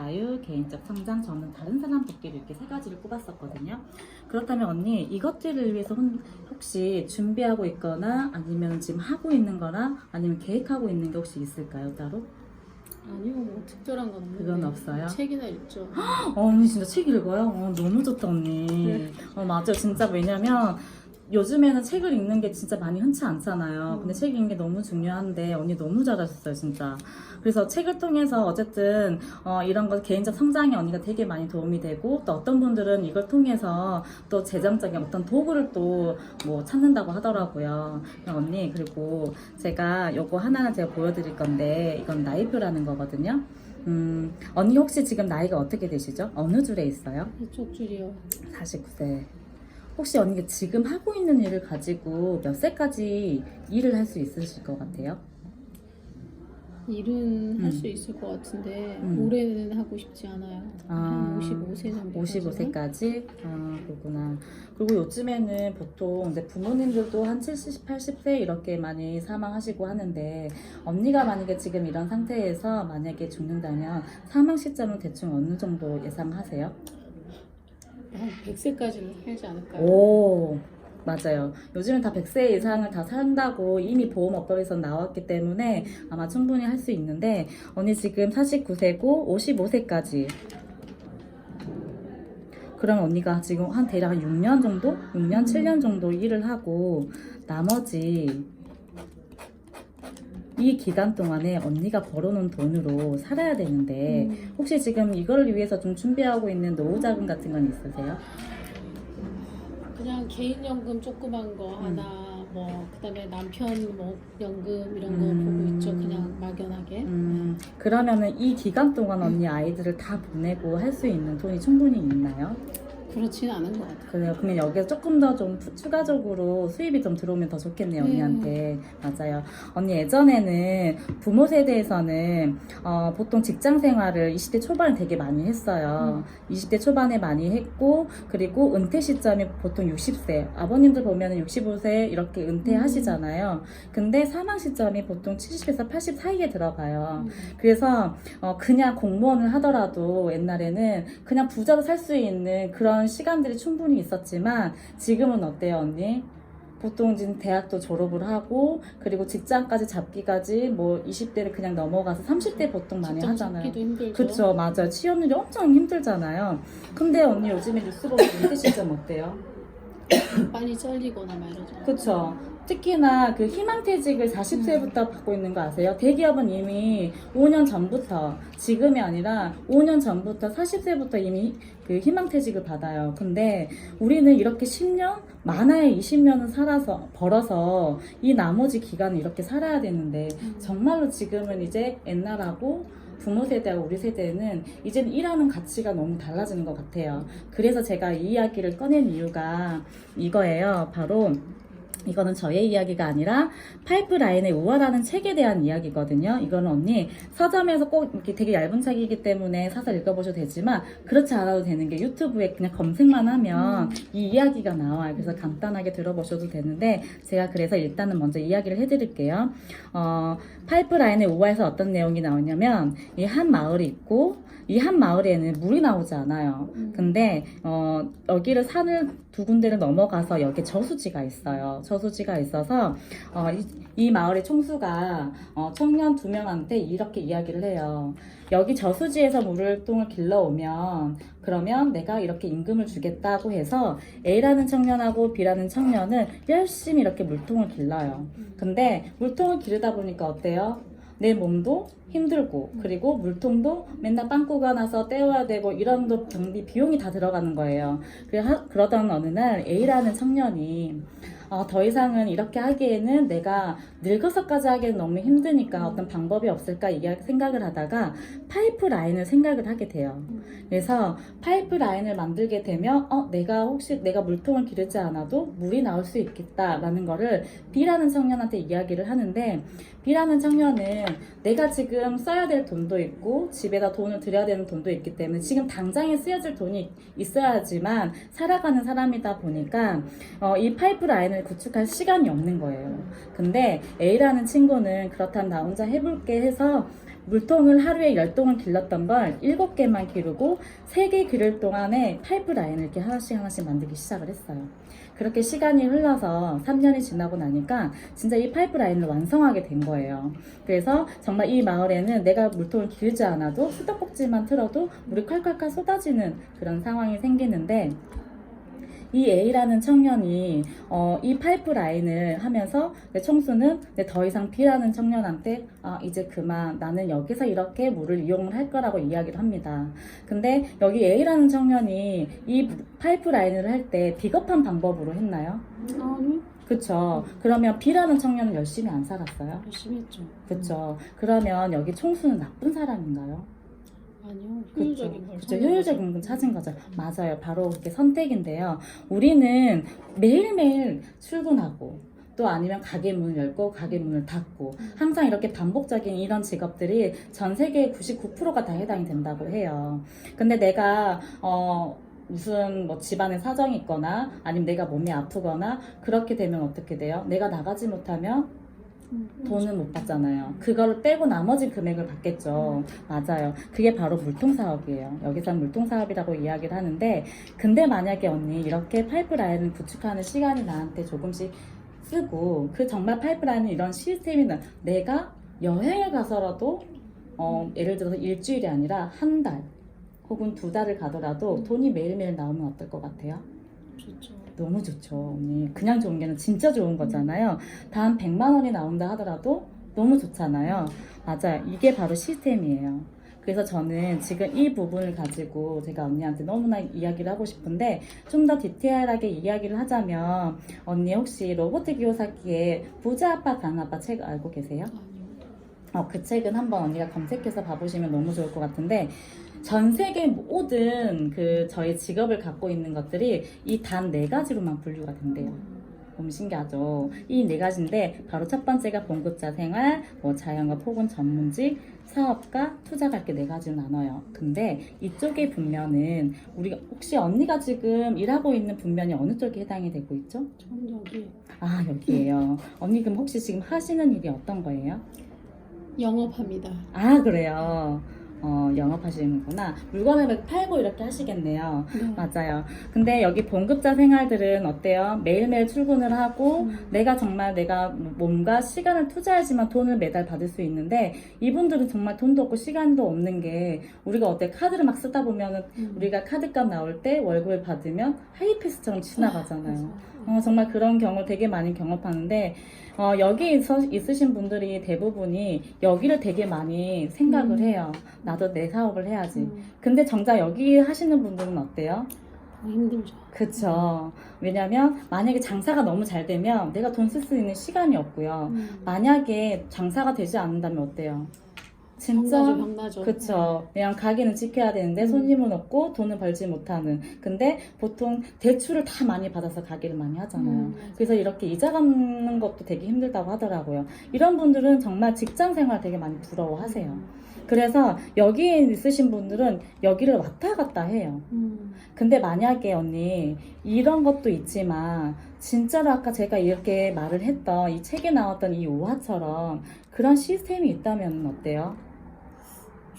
자유, 개인적 성장, 저는 다른 사람 돕기를 이렇게 세 가지를 꼽았었거든요. 그렇다면 언니 이것들을 위해서 혹시 준비하고 있거나 아니면 지금 하고 있는 거나 아니면 계획하고 있는 게 혹시 있을까요 따로? 아니요, 뭐 특별한 건 없는데. 그건 없어요? 책이나 읽죠. 언니 진짜 책 읽어요? 너무 좋다 언니. 네. 맞아요. 진짜 왜냐면 요즘에는 책을 읽는 게 진짜 많이 흔치 않잖아요. 근데 책 읽는 게 너무 중요한데 언니 너무 잘하셨어요 진짜. 그래서 책을 통해서 어쨌든 이런 거 개인적 성장에 언니가 되게 많이 도움이 되고, 또 어떤 분들은 이걸 통해서 또 재정적인 어떤 도구를 또 뭐 찾는다고 하더라고요. 언니, 그리고 제가 요거 하나는 제가 보여드릴 건데, 이건 나이표라는 거거든요. 언니 혹시 지금 나이가 어떻게 되시죠? 어느 줄에 있어요? 이쪽 줄이요. 49세. 혹시 언니가 지금 하고 있는 일을 가지고 몇 세까지 일을 할 수 있으실 것 같아요? 일은 할 수 있을 것 같은데 올해는 하고 싶지 않아요. 한 55세 정도. 55세까지? 그렇구나. 그리고 요즘에는 보통 이제 부모님들도 한 70, 80세 이렇게 많이 사망하시고 하는데, 언니가 만약에 지금 이런 상태에서 만약에 죽는다면 사망 시점은 대충 어느 정도 예상하세요? 한 100세까지는 살지 않을까요? 오, 맞아요. 요즘은 다 100세 이상을 다 산다고 이미 보험업법에서 나왔기 때문에 아마 충분히 할 수 있는데, 언니 지금 49세고 55세까지. 그럼 언니가 지금 한 대략 한 6년 정도? 6년, 7년 정도 일을 하고, 나머지 이 기간 동안에 언니가 벌어놓은 돈으로 살아야 되는데, 혹시 지금 이걸 위해서 좀 준비하고 있는 노후 자금 같은 건 있으세요? 그냥 개인연금 조그만 거 하나, 뭐 그다음에 남편 뭐 연금 이런 거 보고 있죠. 그냥 막연하게. 그러면은 이 기간 동안 언니 아이들을 다 보내고 할 수 있는 돈이 충분히 있나요? 그렇지는 않은 것 같아요. 그래요. 그러면 여기에 조금 더 좀 추가적으로 수입이 좀 들어오면 더 좋겠네요, 언니한테. 맞아요. 언니 예전에는 부모 세대에서는 보통 직장 생활을 20대 초반에 되게 많이 했어요. 20대 초반에 많이 했고, 그리고 은퇴 시점이 보통 60세. 아버님들 보면은 65세 이렇게 은퇴하시잖아요. 근데 사망 시점이 보통 70에서 80 사이에 들어가요. 그래서 그냥 공무원을 하더라도 옛날에는 그냥 부자로 살 수 있는 그런 시간들이 충분히 있었지만, 지금은 어때요 언니? 보통 지금 대학도 졸업을 하고, 그리고 직장까지 잡기까지 뭐 20대를 그냥 넘어가서 30대 보통 많이 직장 하잖아요. 찾기도 힘들죠. 그쵸, 맞아요. 취업률이 엄청 힘들잖아요. 근데 언니 요즘에 뉴스 보면 은퇴 시점 어때요? 빨리 잘리거나 말이죠. 그쵸. 특히나 그 희망퇴직을 40세부터 받고 있는 거 아세요? 대기업은 이미 5년 전부터, 지금이 아니라 5년 전부터 40세부터 이미 그 희망퇴직을 받아요. 근데 우리는 이렇게 10년, 많아야 20년은 벌어서 이 나머지 기간을 이렇게 살아야 되는데, 정말로 지금은 이제 옛날하고 부모 세대하고 우리 세대는 이제는 일하는 가치가 너무 달라지는 것 같아요. 그래서 제가 이 이야기를 꺼낸 이유가 이거예요. 바로 이거는 저의 이야기가 아니라 파이프라인의 우화라는 책에 대한 이야기거든요. 이거는 언니 서점에서 꼭 이렇게 되게 얇은 책이기 때문에 사서 읽어보셔도 되지만, 그렇지 않아도 되는 게 유튜브에 그냥 검색만 하면 이 이야기가 나와요. 그래서 간단하게 들어보셔도 되는데, 제가 그래서 일단은 먼저 이야기를 해드릴게요. 파이프라인의 우화에서 어떤 내용이 나오냐면, 이 한 마을이 있고, 이 한 마을에는 물이 나오지 않아요. 근데 여기를 산을 두 군데를 넘어가서 여기 저수지가 있어요. 저수지가 있어서 이 마을의 총수가 청년 2명한테 이렇게 이야기를 해요. 여기 저수지에서 물통을 길러오면, 그러면 내가 이렇게 임금을 주겠다고 해서 A라는 청년하고 B라는 청년은 열심히 이렇게 물통을 길러요. 근데 물통을 기르다 보니까 어때요? 내 몸도 힘들고, 그리고 물통도 맨날 빵꾸가 나서 떼어야 되고, 이런 경비 비용이 다 들어가는 거예요. 그러던 어느 날 A라는 청년이 더 이상은 이렇게 하기에는 내가 늙어서까지 하기에는 너무 힘드니까 어떤 방법이 없을까 생각을 하다가 파이프 라인을 생각을 하게 돼요. 그래서 파이프 라인을 만들게 되면 내가 물통을 기르지 않아도 물이 나올 수 있겠다라는 거를 B라는 청년한테 이야기를 하는데, B라는 청년은 내가 지금 써야 될 돈도 있고 집에다 돈을 들여야 되는 돈도 있기 때문에 지금 당장에 쓰여질 돈이 있어야지만 살아가는 사람이다 보니까 이 파이프 라인을 구축할 시간이 없는 거예요. 근데 A라는 친구는 그렇다면 나 혼자 해볼게 해서 물통을 하루에 10동을 길렀던 걸 7개만 기르고 3개 기를 동안에 파이프라인을 이렇게 하나씩 만들기 시작을 했어요. 그렇게 시간이 흘러서 3년이 지나고 나니까 진짜 이 파이프라인을 완성하게 된 거예요. 그래서 정말 이 마을에는 내가 물통을 길지 않아도 수도꼭지만 틀어도 물이 콸콸콸 쏟아지는 그런 상황이 생기는데, 이 A라는 청년이 이 파이프라인을 하면서 내 청수는 더 이상 B라는 청년한테 이제 그만 나는 여기서 이렇게 물을 이용을 할 거라고 이야기를 합니다. 근데 여기 A라는 청년이 이 파이프라인을 할 때 비겁한 방법으로 했나요? 아니, 그쵸. 그러면 B라는 청년은 열심히 안 살았어요? 열심히 했죠. 그쵸. 그러면 여기 총수는 나쁜 사람인가요? 아니요, 효율적인 걸. 그쵸, 효율적인 걸 찾은 거죠. 맞아요. 바로 그렇게 선택인데요. 우리는 매일매일 출근하고, 또 아니면 가게 문을 열고, 가게 문을 닫고, 항상 이렇게 반복적인 이런 직업들이 전 세계의 99%가 다 해당이 된다고 해요. 근데 내가, 무슨 뭐 집안에 사정이 있거나, 아니면 내가 몸이 아프거나, 그렇게 되면 어떻게 돼요? 내가 나가지 못하면 돈은 못 받잖아요. 그거를 빼고 나머지 금액을 받겠죠. 맞아요. 그게 바로 물통사업이에요. 여기서 물통사업이라고 이야기를 하는데, 근데 만약에 언니 이렇게 파이프라인을 구축하는 시간이 나한테 조금씩 쓰고, 그 정말 파이프라인은 이런 시스템이 내가 여행을 가서라도 예를 들어서 일주일이 아니라 한 달 혹은 2달을 가더라도 돈이 매일매일 나오면 어떨 것 같아요? 좋죠. 너무 좋죠, 언니. 그냥 좋은 게 아니라 진짜 좋은 거잖아요. 단 100만 원이 나온다 하더라도 너무 좋잖아요. 맞아요. 이게 바로 시스템이에요. 그래서 저는 지금 이 부분을 가지고 제가 언니한테 너무나 이야기를 하고 싶은데, 좀 더 디테일하게 이야기를 하자면, 언니 혹시 로보트 기요사키의 부자 아빠 강한 아빠 책 알고 계세요? 아니요. 그 책은 한번 언니가 검색해서 봐보시면 너무 좋을 것 같은데, 전 세계 모든 저희 직업을 갖고 있는 것들이 이 단 4가지로만 분류가 된대요. 너무 신기하죠? 이 4가지인데, 바로 첫 번째가 봉급자 생활, 뭐 자영업 혹은 전문직, 사업가, 투자가 이렇게 4가지로 나눠요. 근데 이쪽의 분면은, 우리가 혹시 언니가 지금 일하고 있는 분면이 어느 쪽에 해당이 되고 있죠? 저는 여기 여기에요. 언니 그럼 혹시 지금 하시는 일이 어떤 거예요? 영업합니다. 그래요. 영업하시는구나. 물건을 팔고 이렇게 하시겠네요. 네. 맞아요. 근데 여기 봉급자 생활들은 어때요? 매일매일 출근을 하고 내가 정말 내가 몸과 시간을 투자하지만 돈을 매달 받을 수 있는데, 이분들은 정말 돈도 없고 시간도 없는 게, 우리가 어때 카드를 막 쓰다 보면은 우리가 카드값 나올 때 월급을 받으면 하이패스처럼 지나가잖아요. 정말 그런 경우 되게 많이 경험하는데, 여기 있으신 분들이 대부분이 여기를 되게 많이 생각을 해요. 나도 내 사업을 해야지. 근데 정작 여기 하시는 분들은 어때요? 힘들죠. 그쵸. 왜냐면 만약에 장사가 너무 잘 되면 내가 돈 쓸 수 있는 시간이 없고요. 만약에 장사가 되지 않는다면 어때요? 진짜 병나죠. 그쵸. 그냥 가게는 지켜야 되는데 손님은 없고 돈을 벌지 못하는. 근데 보통 대출을 다 많이 받아서 가게를 많이 하잖아요. 그래서 이렇게 이자 갚는 것도 되게 힘들다고 하더라고요. 이런 분들은 정말 직장 생활 되게 많이 부러워하세요. 그래서 여기에 있으신 분들은 여기를 왔다 갔다 해요. 근데 만약에 언니 이런 것도 있지만, 진짜로 아까 제가 이렇게 말을 했던 이 책에 나왔던 이 오화처럼 그런 시스템이 있다면 어때요?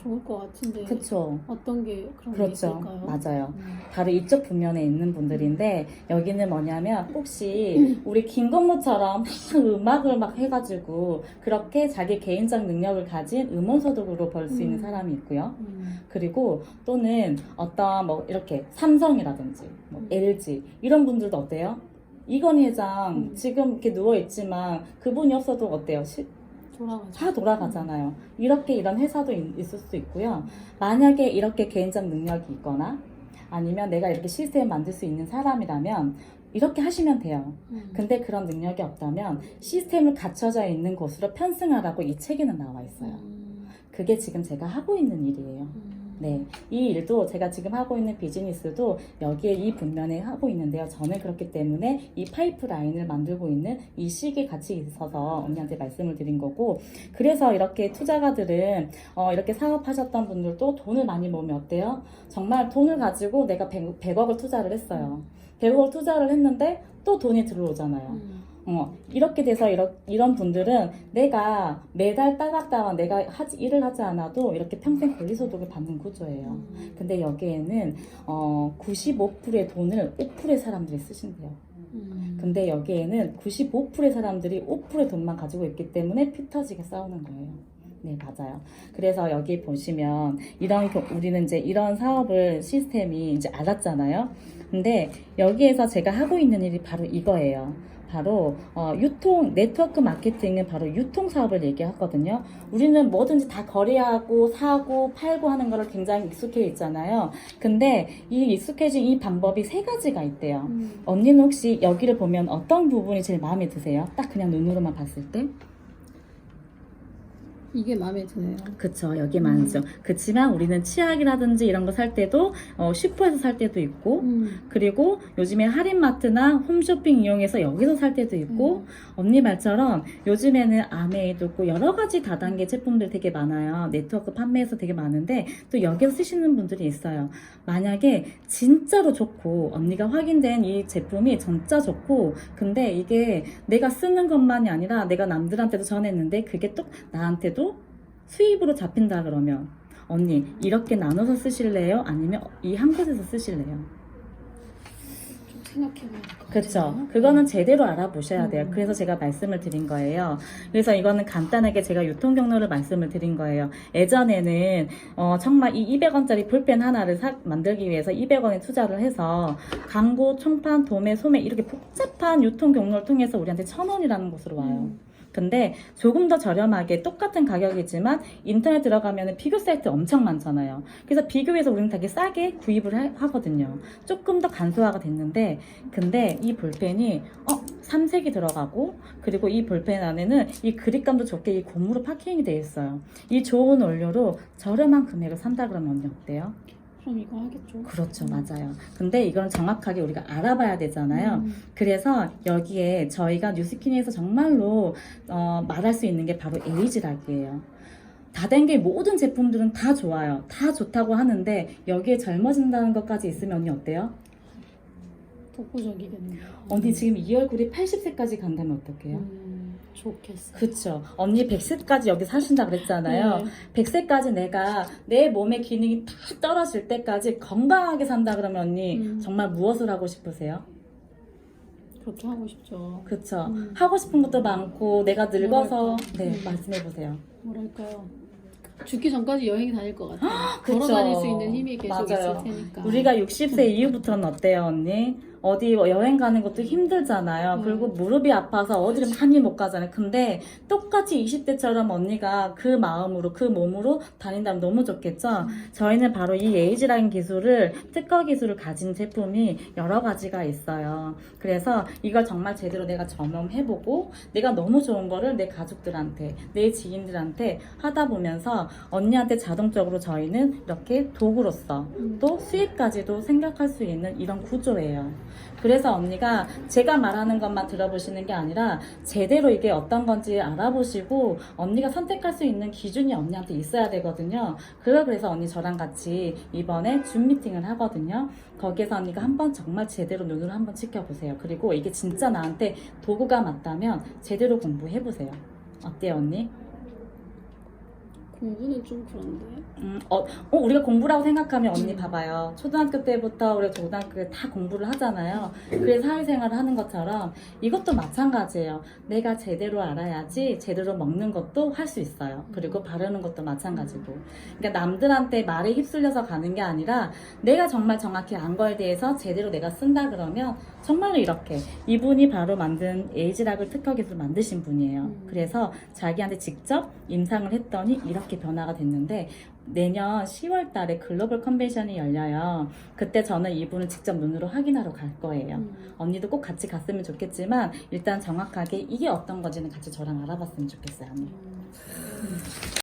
좋을 것 같은데. 그쵸. 어떤 게 그런 게 그렇죠. 있을까요? 맞아요. 바로 이쪽 분면에 있는 분들인데, 여기는 뭐냐면 혹시 우리 김건모처럼 막 음악을 막 해가지고 그렇게 자기 개인적 능력을 가진 음원소득으로 벌 수 있는 사람이 있고요. 그리고 또는 어떤 뭐 이렇게 삼성이라든지 뭐 LG 이런 분들도 어때요? 이건희 회장 지금 이렇게 누워있지만 그분이 없어도 어때요? 돌아가죠. 다 돌아가잖아요. 이렇게 이런 회사도 있을 수 있고요. 만약에 이렇게 개인적 능력이 있거나 아니면 내가 이렇게 시스템 만들 수 있는 사람이라면 이렇게 하시면 돼요. 근데 그런 능력이 없다면 시스템을 갖춰져 있는 곳으로 편승하라고 이 책에는 나와 있어요. 그게 지금 제가 하고 있는 일이에요. 네, 이 일도 제가 지금 하고 있는 비즈니스도 여기에 이 분면에 하고 있는데요. 저는 그렇기 때문에 이 파이프라인을 만들고 있는 이 시기에 같이 있어서 언니한테 말씀을 드린 거고, 그래서 이렇게 투자가들은 이렇게 사업하셨던 분들도 돈을 많이 모으면 어때요? 정말 돈을 가지고 내가 100억을 투자를 했어요. 100억을 투자를 했는데 또 돈이 들어오잖아요. 이렇게 돼서 이런 분들은 내가 매달 따박따박 내가 일을 하지 않아도 이렇게 평생 권리소득을 받는 구조예요. 근데 여기에는 95%의 돈을 5%의 사람들이 쓰신대요. 근데 여기에는 95%의 사람들이 5%의 돈만 가지고 있기 때문에 피 터지게 싸우는 거예요. 네, 맞아요. 그래서 여기 보시면 우리는 이제 이런 사업을 시스템이 이제 알았잖아요. 근데 여기에서 제가 하고 있는 일이 바로 이거예요. 바로 네트워크 마케팅은 바로 유통 사업을 얘기하거든요. 우리는 뭐든지 다 거래하고 사고 팔고 하는 거를 굉장히 익숙해 있잖아요. 근데 이 익숙해진 이 방법이 3가지가 있대요. 언니는 혹시 여기를 보면 어떤 부분이 제일 마음에 드세요? 딱 그냥 눈으로만 봤을 때? 이게 마음에 드네요. 그쵸, 여기 많죠. 그치만 우리는 치약이라든지 이런 거 살 때도 슈퍼에서 살 때도 있고, 그리고 요즘에 할인마트나 홈쇼핑 이용해서 여기서 살 때도 있고, 언니 말처럼 요즘에는 아메이도 있고 여러 가지 다단계 제품들 되게 많아요. 네트워크 판매에서 되게 많은데 또 여기서 쓰시는 분들이 있어요. 만약에 진짜로 좋고 언니가 확인된 이 제품이 진짜 좋고, 근데 이게 내가 쓰는 것만이 아니라 내가 남들한테도 전했는데 그게 또 나한테도 수입으로 잡힌다 그러면 언니 이렇게 나눠서 쓰실래요? 아니면 이 한 곳에서 쓰실래요? 좀 생각해봐야 될 것 같아요. 그렇죠. 그거는 제대로 알아보셔야 돼요. 그래서 제가 말씀을 드린 거예요. 그래서 이거는 간단하게 제가 유통 경로를 말씀을 드린 거예요. 예전에는 정말 이 200원짜리 볼펜 하나를 만들기 위해서 200원에 투자를 해서 광고, 총판, 도매, 소매 이렇게 복잡한 유통 경로를 통해서 우리한테 1,000원이라는 곳으로 와요. 근데 조금 더 저렴하게 똑같은 가격이지만 인터넷 들어가면 비교 사이트 엄청 많잖아요. 그래서 비교해서 우리는 되게 싸게 구입을 하거든요. 조금 더 간소화가 됐는데, 근데 이 볼펜이 삼색이 들어가고, 그리고 이 볼펜 안에는 이 그립감도 좋게 이 고무로 파킹이 되어 있어요. 이 좋은 원료로 저렴한 금액을 산다 그러면 언니 어때요? 그럼 이거 하겠죠. 그렇죠, 맞아요. 근데 이건 정확하게 우리가 알아봐야 되잖아요. 그래서 여기에 저희가 뉴스키니에서 정말로 말할 수 있는 게 바로 에이지락이에요. 다단계 모든 제품들은 다 좋아요. 다 좋다고 하는데 여기에 젊어진다는 것까지 있으면 언니 어때요? 독보적이겠네요. 언니 지금 이 얼굴이 80세까지 간다면 어떡해요? 좋겠어요. 그쵸. 언니 100세까지 여기 사신다 그랬잖아요. 네. 100세까지 내가 내 몸의 기능이 다 떨어질 때까지 건강하게 산다 그러면 언니 정말 무엇을 하고 싶으세요? 그렇게 하고 싶죠. 그쵸. 하고 싶은 것도 많고 내가 늙어서 뭐랄까. 네, 말씀해보세요. 뭐랄까요. 죽기 전까지 여행 다닐 것 같아요. 그쵸. 걸어 다닐 수 있는 힘이 계속 맞아요. 있을 테니까. 우리가 60세 이후부터는 어때요, 언니? 어디 여행 가는 것도 힘들잖아요. 그리고 무릎이 아파서 어디를 많이 못 가잖아요. 근데 똑같이 20대처럼 언니가 그 마음으로, 그 몸으로 다닌다면 너무 좋겠죠? 저희는 바로 이 에이지라인 기술을, 특허 기술을 가진 제품이 여러 가지가 있어요. 그래서 이걸 정말 제대로 내가 점검해보고, 내가 너무 좋은 거를 내 가족들한테, 내 지인들한테 하다 보면서 언니한테 자동적으로 저희는 이렇게 도구로서 또 수익까지도 생각할 수 있는 이런 구조예요. 그래서 언니가 제가 말하는 것만 들어보시는 게 아니라 제대로 이게 어떤 건지 알아보시고 언니가 선택할 수 있는 기준이 언니한테 있어야 되거든요. 그래서 언니 저랑 같이 이번에 줌 미팅을 하거든요. 거기에서 언니가 한번 정말 제대로 눈으로 한번 지켜보세요. 그리고 이게 진짜 나한테 도구가 맞다면 제대로 공부해보세요. 어때요, 언니? 공부는 좀 그런데. 우리가 공부라고 생각하면 언니 봐봐요. 초등학교 때부터 우리가 고등학교 때 다 공부를 하잖아요. 그래서 사회생활을 하는 것처럼 이것도 마찬가지예요. 내가 제대로 알아야지 제대로 먹는 것도 할 수 있어요. 그리고 바르는 것도 마찬가지고. 그러니까 남들한테 말에 휩쓸려서 가는 게 아니라 내가 정말 정확히 안 거에 대해서 제대로 내가 쓴다 그러면 정말로 이렇게 이분이 바로 만든 에이지락을 특허 기술 만드신 분이에요. 그래서 자기한테 직접 임상을 했더니 이렇게 변화가 됐는데 내년 10월 달에 글로벌 컨벤션이 열려요. 그때 저는 이분을 직접 눈으로 확인하러 갈 거예요. 언니도 꼭 같이 갔으면 좋겠지만 일단 정확하게 이게 어떤 건지는 같이 저랑 알아봤으면 좋겠어요. 언니.